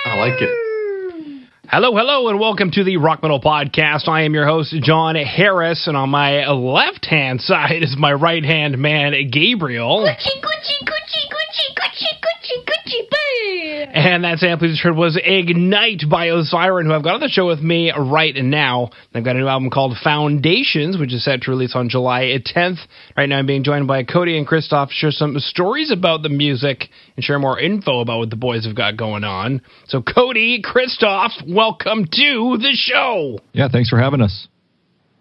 I like it. Hello, hello, and welcome to the Rock Metal Podcast. I am your host, John Harris, and on my left-hand side is my right-hand man, Gabriel. Gucci, Gucci, Gucci, Gucci, Gucci, Gucci, Gucci, boo! And that sample you just heard was Ignite by Osyron, who I've got on the show with me right now. They've got a new album called Foundations, which is set to release on July 10th. Right now I'm being joined by Cody and Christoph to share some stories about the music and share more info about what the boys have got going on. So Cody, Christoph, welcome to the show. Yeah, thanks for having us.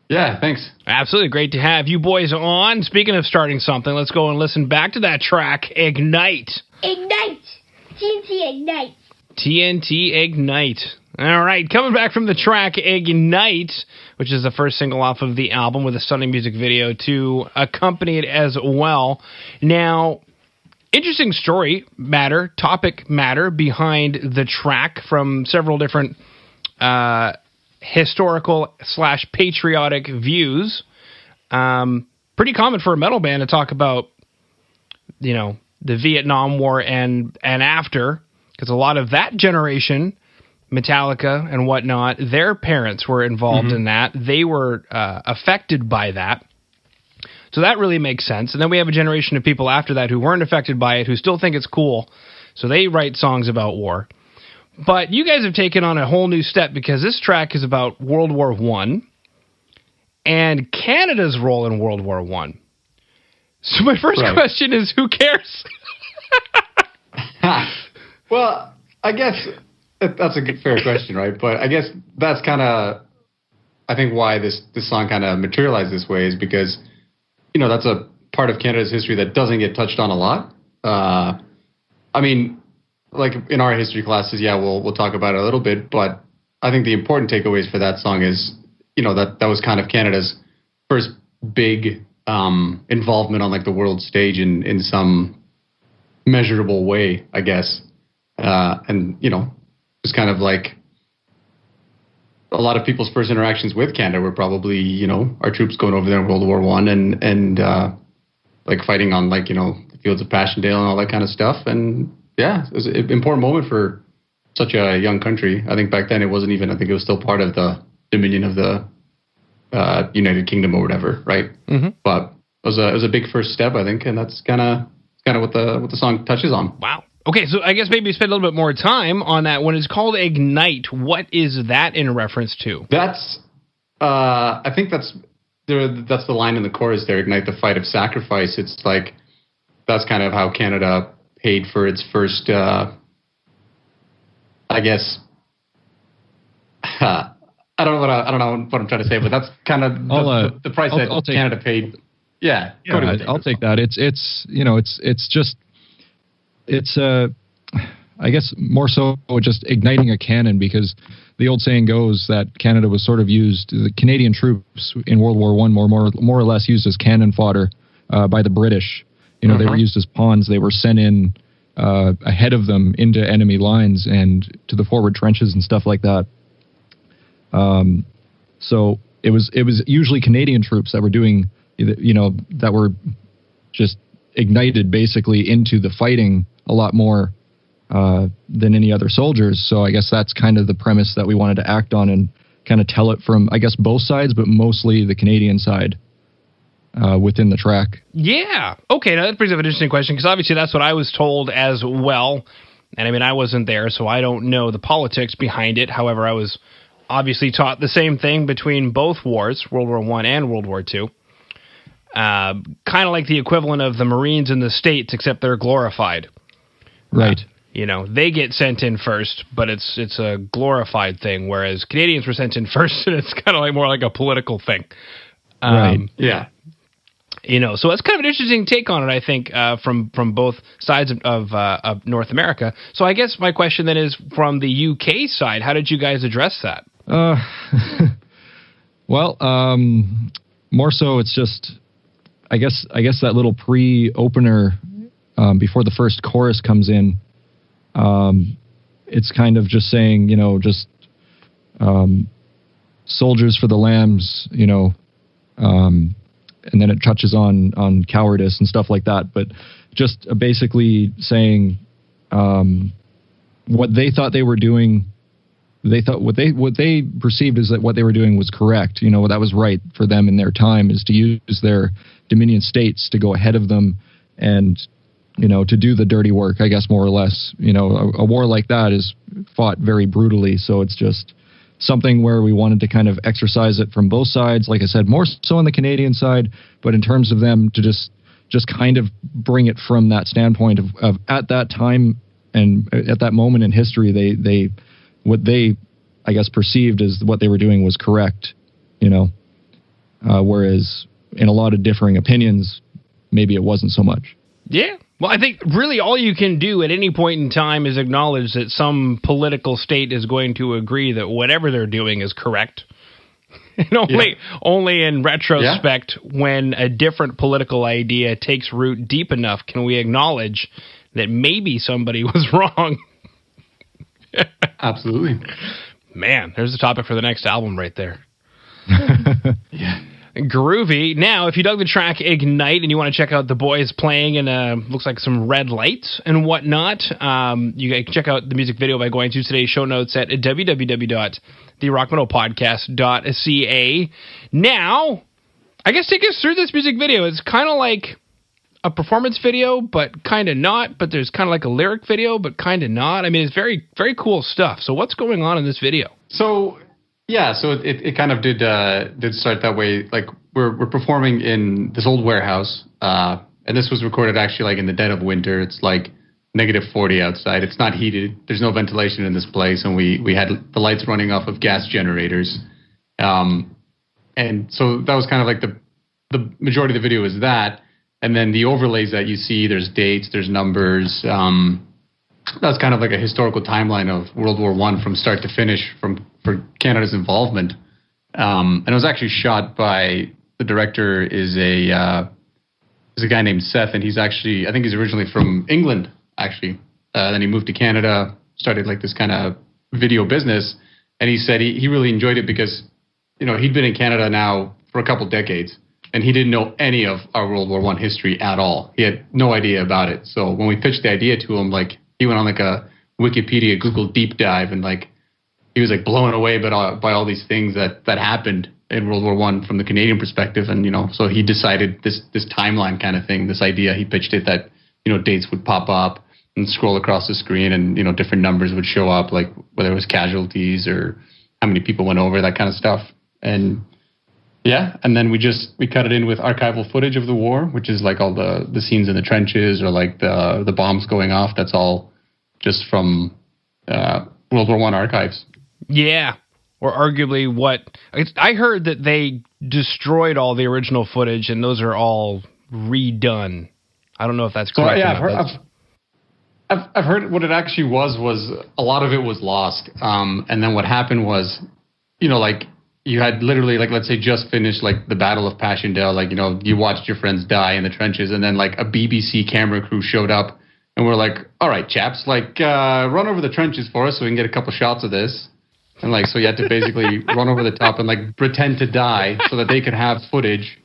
Yeah, thanks. Absolutely great to have you boys on. Speaking of starting something, let's go and listen back to that track, Ignite. Ignite! TNT Ignite! TNT Ignite. All right, coming back from the track Ignite, which is the first single off of the album with a stunning music video to accompany it as well. Now, interesting topic matter behind the track from several different historical / patriotic views. Pretty common for a metal band to talk about, you know, the Vietnam War and after, because a lot of that generation, Metallica and whatnot, their parents were involved in that. They were affected by that. So that really makes sense. And then we have a generation of people after that who weren't affected by it, who still think it's cool. So they write songs about war. But you guys have taken on a whole new step, because this track is about World War I and Canada's role in World War I. So my first question is, who cares? Well, I guess that's a good, fair question, right? But I guess that's kind of, I think, why this song kind of materialized this way, is because, you know, that's a part of Canada's history that doesn't get touched on a lot. I mean, like in our history classes, yeah, we'll talk about it a little bit, but I think the important takeaways for that song is, you know, that was kind of Canada's first big involvement on like the world stage in some measurable way, I guess. And, you know, it's kind of like a lot of people's first interactions with Canada were probably, you know, our troops going over there in World War I and like fighting on, like, you know, the fields of Passchendaele and all that kind of stuff. And yeah, it was an important moment for such a young country. I think back then it wasn't even, I think it was still part of the Dominion of the United Kingdom or whatever, right? Mm-hmm. But it was a big first step, I think, and that's kind of what the song touches on. Wow. Okay, so I guess maybe spend a little bit more time on that. When it's called Ignite, what is that in reference to? That's, I think that's the line in the chorus there, ignite the fight of sacrifice. It's like, that's kind of how Canada paid for its first, I guess, I don't know what I'm trying to say, but that's kind of the price that Canada paid. Yeah, I'll take that. It's you know, it's I guess more so just igniting a cannon, because the old saying goes that Canada was sort of used, the Canadian troops in World War I more or less used as cannon fodder by the British. You know, they were used as pawns. They were sent in ahead of them into enemy lines and to the forward trenches and stuff like that. So it was usually Canadian troops that were doing, you know, that were just ignited basically into the fighting a lot more than any other soldiers. So I guess that's kind of the premise that we wanted to act on and kind of tell it from, I guess, both sides, but mostly the Canadian side within the track. Yeah. Okay, now that brings up an interesting question, because obviously that's what I was told as well. And I mean, I wasn't there, so I don't know the politics behind it. However, I was obviously taught the same thing between both wars, World War I and World War II. Kind of like the equivalent of the Marines in the States, except they're glorified. Right. You know, they get sent in first, but it's a glorified thing, whereas Canadians were sent in first, and it's kind of like more like a political thing. Right. Yeah. You know, so that's kind of an interesting take on it, I think, from both sides of North America. So I guess my question then is, from the UK side, how did you guys address that? Well, more so it's just, I guess that little pre-opener before the first chorus comes in, it's kind of just saying, you know, just soldiers for the lambs, you know, and then it touches on cowardice and stuff like that. But just basically saying, you what they thought they were doing. They thought what they perceived is that what they were doing was correct. You know, that was right for them in their time, is to use their Dominion states to go ahead of them and, you know, to do the dirty work, I guess, more or less. You know, a war like that is fought very brutally. So it's just something where we wanted to kind of exercise it from both sides. Like I said, more so on the Canadian side, but in terms of them to just kind of bring it from that standpoint of at that time and at that moment in history, they what they, I guess, perceived as what they were doing was correct, you know, whereas in a lot of differing opinions, maybe it wasn't so much. Yeah. Well, I think really all you can do at any point in time is acknowledge that some political state is going to agree that whatever they're doing is correct. And only in retrospect, when a different political idea takes root deep enough, can we acknowledge that maybe somebody was wrong. Absolutely. Man, there's the topic for the next album right there. Yeah. Groovy. Now, if you dug the track Ignite and you want to check out the boys playing in looks like some red lights and whatnot, you can check out the music video by going to today's show notes at www.therockmetalpodcast.ca. Now, I guess take us through this music video. It's kind of like a performance video, but kind of not. But there's kind of like a lyric video, but kind of not. I mean, it's very, very cool stuff. So what's going on in this video? So it kind of did start that way. Like we're performing in this old warehouse, and this was recorded actually like in the dead of winter. It's like -40 outside. It's not heated. There's no ventilation in this place, and we had the lights running off of gas generators. And so that was kind of like the majority of the video is that. And then the overlays that you see, there's dates, there's numbers. That's kind of like a historical timeline of World War I from start to finish for Canada's involvement. And it was actually shot by, the director is a guy named Seth, and he's actually, I think he's originally from England, actually. Then he moved to Canada, started like this kind of video business. And he said he really enjoyed it because, you know, he'd been in Canada now for a couple decades. And he didn't know any of our World War I history at all. He had no idea about it. So when we pitched the idea to him, like he went on like a Wikipedia, Google deep dive, and like he was like blown away by all these things that happened in World War I from the Canadian perspective. And, you know, so he decided this timeline kind of thing, this idea, he pitched it that, you know, dates would pop up and scroll across the screen and, you know, different numbers would show up, like whether it was casualties or how many people went over, that kind of stuff. And yeah, and then we cut it in with archival footage of the war, which is like all the scenes in the trenches or like the bombs going off. That's all just from World War I archives. Yeah, or arguably I heard that they destroyed all the original footage and those are all redone. I don't know if that's correct. So, yeah, I've heard what it actually was a lot of it was lost. And then what happened was, you know, like, you had literally, like, let's say just finished, like, the Battle of Passchendaele. Like, you know, you watched your friends die in the trenches, and then, like, a BBC camera crew showed up, and we're like, all right, chaps, like, run over the trenches for us so we can get a couple shots of this. And, like, so you had to basically run over the top and, like, pretend to die so that they could have footage.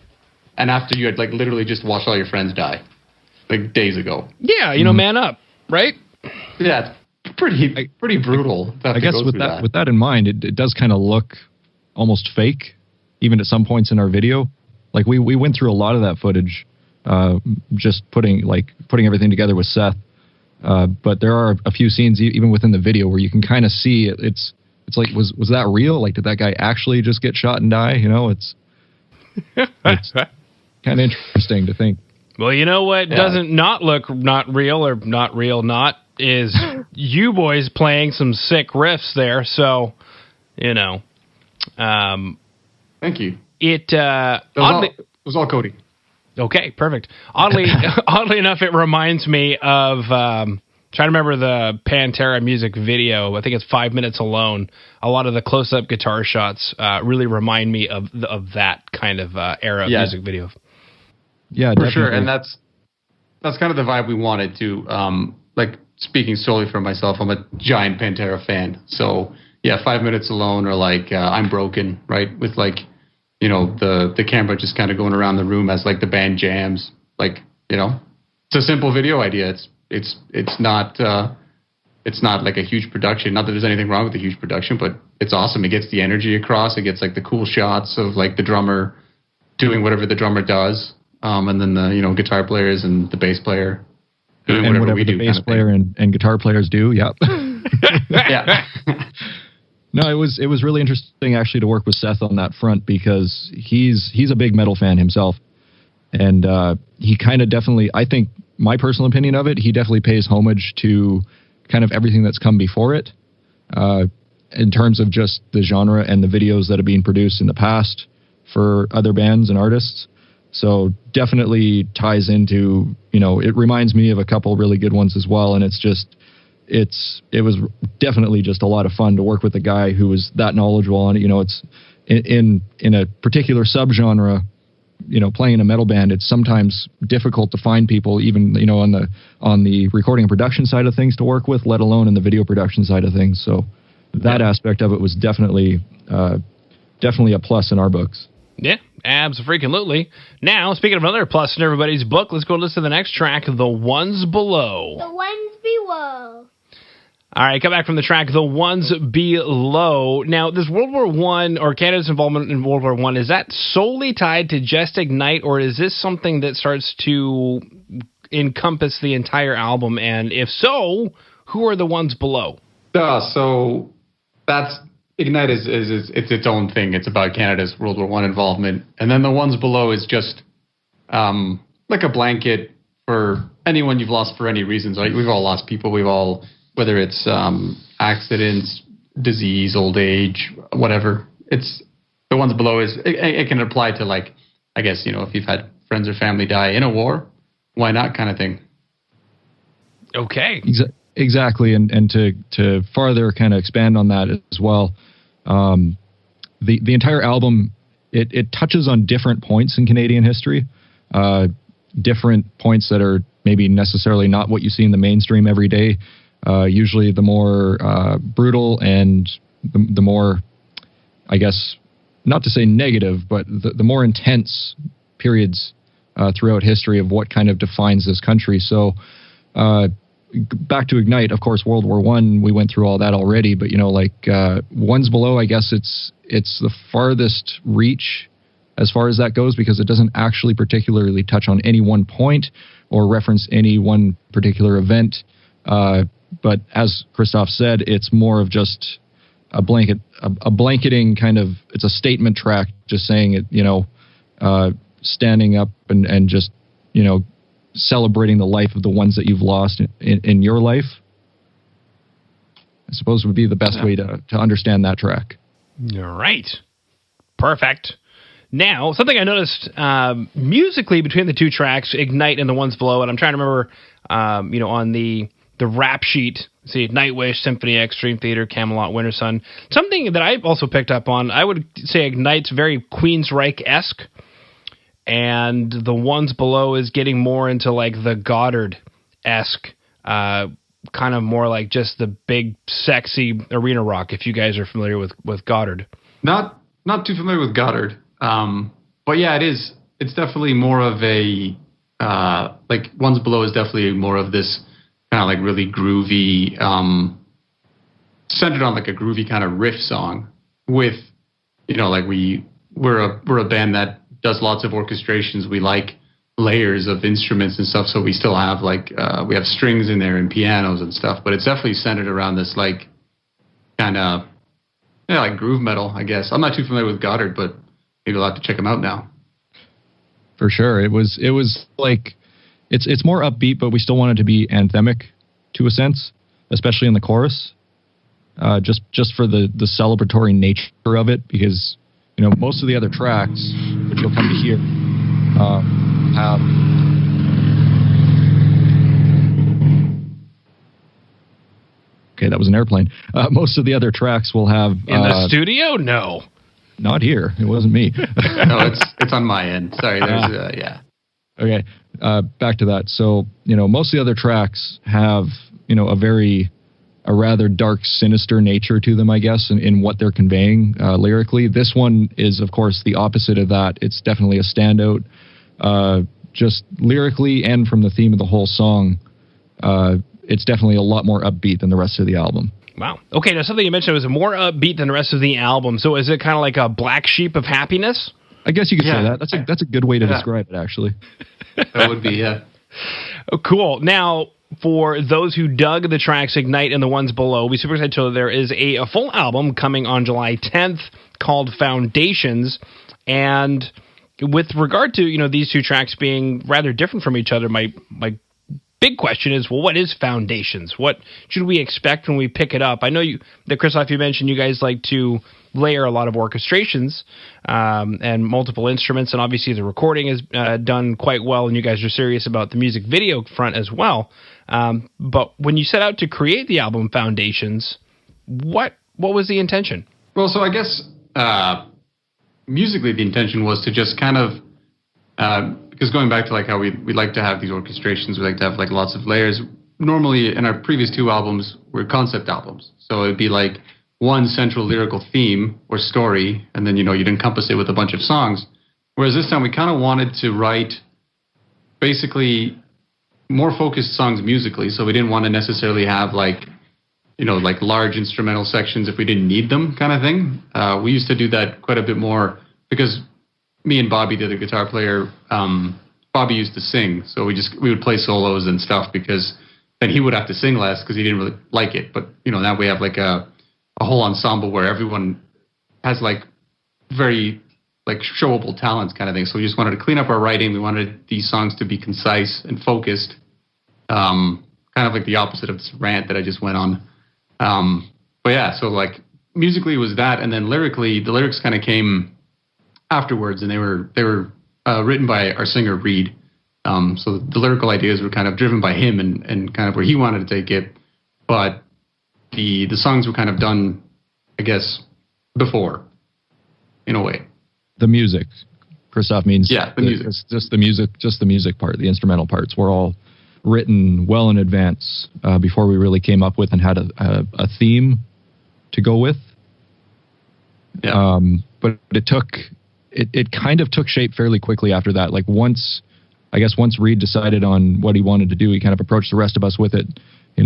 And after you had, like, literally just watched all your friends die, like, days ago. Yeah, you know, man up, right? Yeah, it's pretty brutal. I guess with that in mind, it does kind of look almost fake, even at some points in our video. Like we went through a lot of that footage, just putting everything together with Seth. But there are a few scenes even within the video where you can kind of see it's like, was that real? Like, did that guy actually just get shot and die? You know, it's kind of interesting to think. Well, you know what doesn't not look not real or not real not is you boys playing some sick riffs there. So, you know. Thank you. It was all Cody. Okay, perfect. Oddly enough, it reminds me of trying to remember the Pantera music video. I think it's 5 Minutes Alone. A lot of the close-up guitar shots really remind me of that kind of era of music video. Yeah, for definitely. sure. And that's kind of the vibe we wanted to. Like, speaking solely for myself, I'm a giant Pantera fan, so. Yeah, 5 Minutes Alone or like I'm Broken, right? With like, you know, the camera just kind of going around the room as like the band jams. Like, you know, it's a simple video idea. It's not it's not like a huge production. Not that there's anything wrong with the huge production, but it's awesome. It gets the energy across. It gets like the cool shots of like the drummer doing whatever the drummer does, and then the guitar players and the bass player doing whatever we do. The bass player and guitar players do. Yep. Yeah. No, it was really interesting actually to work with Seth on that front because he's a big metal fan himself, and he kind of definitely, I think my personal opinion of it, he definitely pays homage to kind of everything that's come before it, in terms of just the genre and the videos that have been produced in the past for other bands and artists. So definitely ties into, it reminds me of a couple really good ones as well, and it was definitely just a lot of fun to work with a guy who was that knowledgeable on it. It's in a particular subgenre, playing in a metal band, it's sometimes difficult to find people even, on the recording and production side of things to work with, let alone in the video production side of things. So that aspect of it was definitely a plus in our books. Yeah, abso-freaking-lutely. Now, speaking of another plus in everybody's book, let's go listen to the next track, The Ones Below. The Ones Below. All right, come back from the track, The Ones Below. Now, this World War I, or Canada's involvement in World War I, is that solely tied to Just Ignite, or is this something that starts to encompass the entire album? And if so, who are the ones below? So that's Ignite is its own thing. It's about Canada's World War I involvement. And then the ones below is just like a blanket for anyone you've lost for any reasons. Right? We've all lost people. We've all, whether it's accidents, disease, old age, whatever. It's the ones below is it can apply to, like, I guess, if you've had friends or family die in a war, why not kind of thing. Okay. Exactly, and to farther kind of expand on that as well, the entire album, it touches on different points in Canadian history, different points that are maybe necessarily not what you see in the mainstream every day. Usually the more brutal and the more, I guess, not to say negative, but the more intense periods throughout history of what kind of defines this country. So back to Ignite, of course, World War I, we went through all that already, but Ones Below, I guess it's the farthest reach as far as that goes, because it doesn't actually particularly touch on any one point or reference any one particular event. But as Christoph said, it's more of just a blanketing kind of, it's a statement track, just saying it, standing up and just, celebrating the life of the ones that you've lost in your life. I suppose would be the best way to understand that track. All right. Perfect. Now, something I noticed musically between the two tracks, Ignite and The Ones Below, and I'm trying to remember, on the rap sheet, see, Nightwish, Symphony X, Dream Theater, Camelot, Winter Sun. Something that I've also picked up on, I would say Ignite's very Queensryche-esque, and The Ones Below is getting more into like the Goddard-esque, kind of more like just the big, sexy arena rock, if you guys are familiar with Goddard. Not too familiar with Goddard. But yeah, it is. It's definitely more of a, like Ones Below is definitely more of this kind of like really groovy, centered on like a groovy kind of riff song with, like we're a band that does lots of orchestrations. We like layers of instruments and stuff. So we still have we have strings in there and pianos and stuff, but it's definitely centered around this like kind of, like groove metal, I guess. I'm not too familiar with Goddard, but maybe I'll have to check them out now. For sure. It was like, it's more upbeat, but we still want it to be anthemic to a sense, especially in the chorus, just for the celebratory nature of it, because, most of the other tracks, which you'll come to hear, have... Okay, that was an airplane. Most of the other tracks will have... In the studio? No. Not here. It wasn't me. No, it's on my end. Sorry, there's... yeah. Okay, back to that. So, most of the other tracks have, a rather dark, sinister nature to them, I guess, in what they're conveying lyrically. This one is, of course, the opposite of that. It's definitely a standout, just lyrically and from the theme of the whole song. it's definitely a lot more upbeat than the rest of the album. Wow. Okay, now something you mentioned was more upbeat than the rest of the album. So is it kind of like a black sheep of happiness? I guess you could say that. That's a good way to describe it, actually. That would be, yeah. Oh, cool. Now, for those who dug the tracks Ignite and the ones below, we super excited to there is a full album coming on July 10th called Foundations. And with regard to, these two tracks being rather different from each other, my big question is, well, what is Foundations? What should we expect when we pick it up? I know that Christoph, you mentioned you guys like to layer a lot of orchestrations and multiple instruments, and obviously the recording is done quite well, and you guys are serious about the music video front as well. But when you set out to create the album Foundations, what was the intention? Well, so I guess musically the intention was to just kind of because going back to like how we like to have these orchestrations, we like to have like lots of layers. Normally in our previous two albums were concept albums, so it'd be like one central lyrical theme or story, and then you'd encompass it with a bunch of songs. Whereas this time we kind of wanted to write basically more focused songs musically, so we didn't want to necessarily have like large instrumental sections if we didn't need them, kind of thing. We used to do that quite a bit more because me and Bobby, the other guitar player, Bobby used to sing, so we would play solos and stuff because then he would have to sing less because he didn't really like it. But now we have like a whole ensemble where everyone has like very like showable talents, kind of thing. So we just wanted to clean up our writing. We wanted these songs to be concise and focused, kind of like the opposite of this rant that I just went on. But yeah, so like musically it was that, and then lyrically the lyrics kind of came afterwards, and they were written by our singer Reed. So the lyrical ideas were kind of driven by him and kind of where he wanted to take it, but the songs were kind of done, I guess, before, in a way. The music, Christoph means the music. Just the music part, the instrumental parts were all written well in advance before we really came up with and had a theme to go with. Yeah. But it kind of took shape fairly quickly after that. Like once Reed decided on what he wanted to do, he kind of approached the rest of us with it.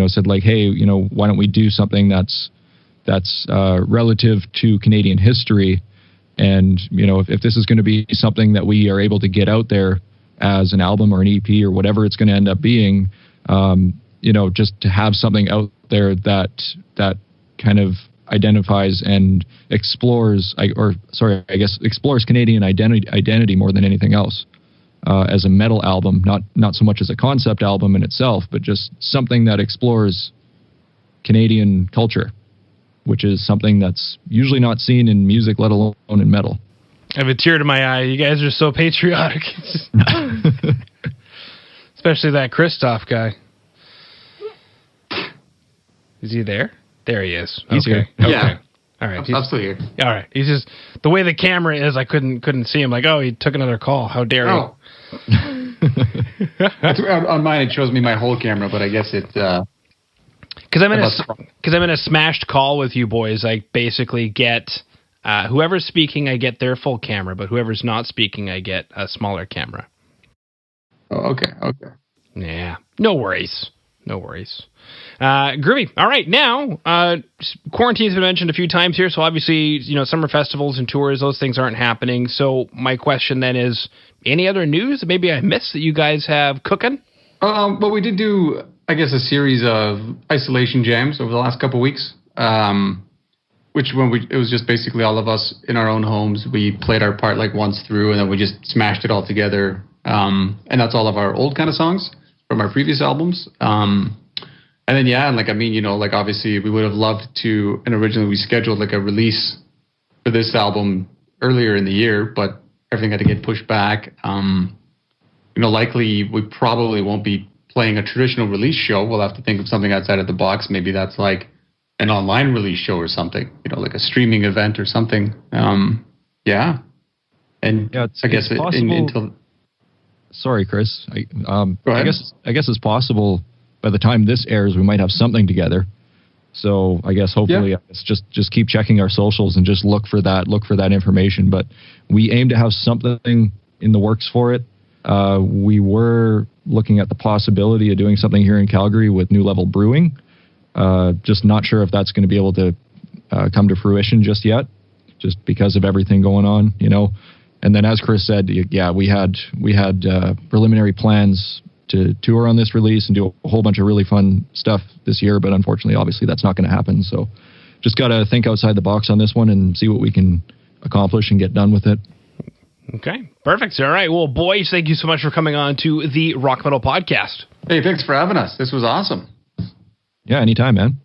Said like, hey, why don't we do something that's relative to Canadian history, and if this is going to be something that we are able to get out there as an album or an EP or whatever it's going to end up being, just to have something out there that kind of identifies and explores Canadian identity more than anything else. As a metal album, not so much as a concept album in itself, but just something that explores Canadian culture, which is something that's usually not seen in music, let alone in metal. I have a tear to my eye. You guys are so patriotic. Especially that Christoph guy. Is he there? There he is. He's here. Okay. Yeah. All right. I'm still here. All right. He's just, the way the camera is, I couldn't see him. Like, oh, he took another call. How dare he? On mine, it shows me my whole camera, but I guess it. Because I'm in a smashed call with you boys. I basically get whoever's speaking, I get their full camera, but whoever's not speaking, I get a smaller camera. Oh, okay. Yeah. No worries. Groovy. All right, now quarantine's been mentioned a few times here, so obviously summer festivals and tours, those things aren't happening. So my question then is, any other news that maybe I missed that you guys have cooking? Well, we did do, I guess, a series of isolation jams over the last couple of weeks, which it was just basically all of us in our own homes. We played our part like once through, and then we just smashed it all together. And that's all of our old kind of songs from our previous albums. And then, obviously we would have loved to, and originally we scheduled like a release for this album earlier in the year, but everything had to get pushed back. Likely we probably won't be playing a traditional release show. We'll have to think of something outside of the box. Maybe that's like an online release show or something, like a streaming event or something. Yeah. And yeah, I guess until. Sorry, Chris. Go ahead. I guess it's possible by the time this airs, we might have something together. So I guess hopefully just keep checking our socials and just look for that information. But we aim to have something in the works for it. We were looking at the possibility of doing something here in Calgary with New Level Brewing. Just not sure if that's going to be able to come to fruition just yet, just because of everything going on, you know. And then, as Chris said, yeah, we had preliminary plans to tour on this release and do a whole bunch of really fun stuff this year, but unfortunately, obviously, that's not going to happen. So, just got to think outside the box on this one and see what we can accomplish and get done with it. Okay, perfect. All right. Well, boys, thank you so much for coming on to the Rock Metal Podcast. Hey, thanks for having us. This was awesome. Yeah, anytime, man.